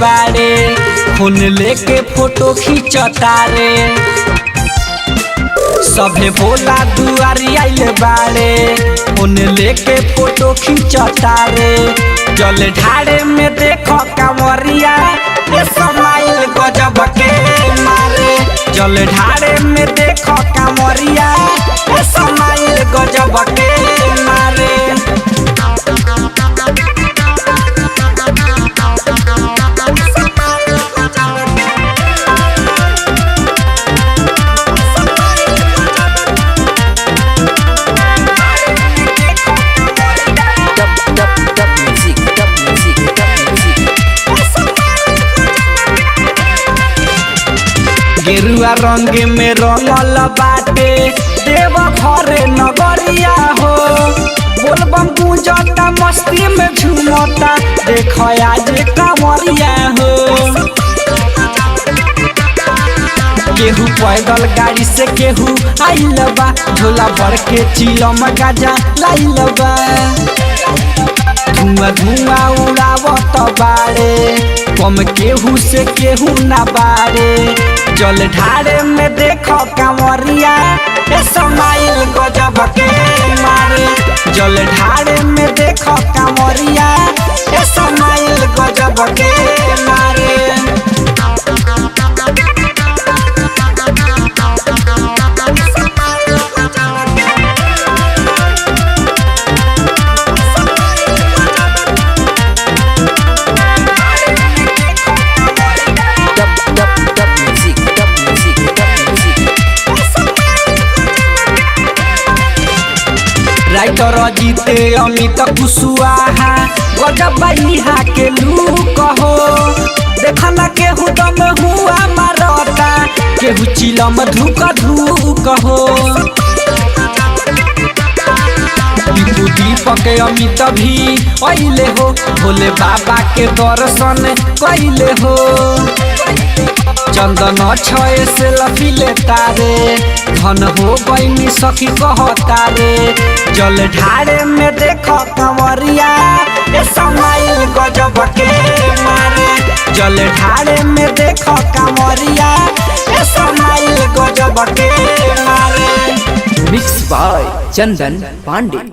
बाड़े, फोन लेके फोटो खींचता रे। सभे भोला दुआरी आइल बाड़े, फोन लेके फोटो खींचता रे। जल ढारे में देखो कांवरिया, ये समाइल गजब के मारे। जल ढारे में देखो कांवरिया, ये समाइल गजब के मारे। गेरुआ रंग में रंगल बाटे देव घरे नगरिया हो। बोलबम गूंजता मस्ती में झूमता, देखो आज कांवरिया हो। केहू पैदल गाड़ी से केहू आइल बा, झोला भर के चिलम गाजा लाइल बा। धुआं धुआं उड़ावत बाड़े, कम केहू से केहू ना बाड़े। जल ढारे में देखो कांवरिया, ये समाइल गजब के मारे। जल ढारे में देखो कांवरिया, ये समाइल गजब के मारे। राइटर जीते अमित कुशवाहा, गजब इहा के लूक हो। देखना केहू दम हुआ मारता, केहू चिलम धूक धूक हो। दीपू दीपक अमित भी अइले हो, भोले बाबा के दर्शन कइले हो। चंदन छय से लफी लेता रे, धन हो बनी सखी कहता रे। जल ढारे में देखो कांवरिया, ये समाइल गजब के मारे। जल ढारे में देखो कांवरिया, ये समाइल गजब के मारे। Mix by Chandan Pandey.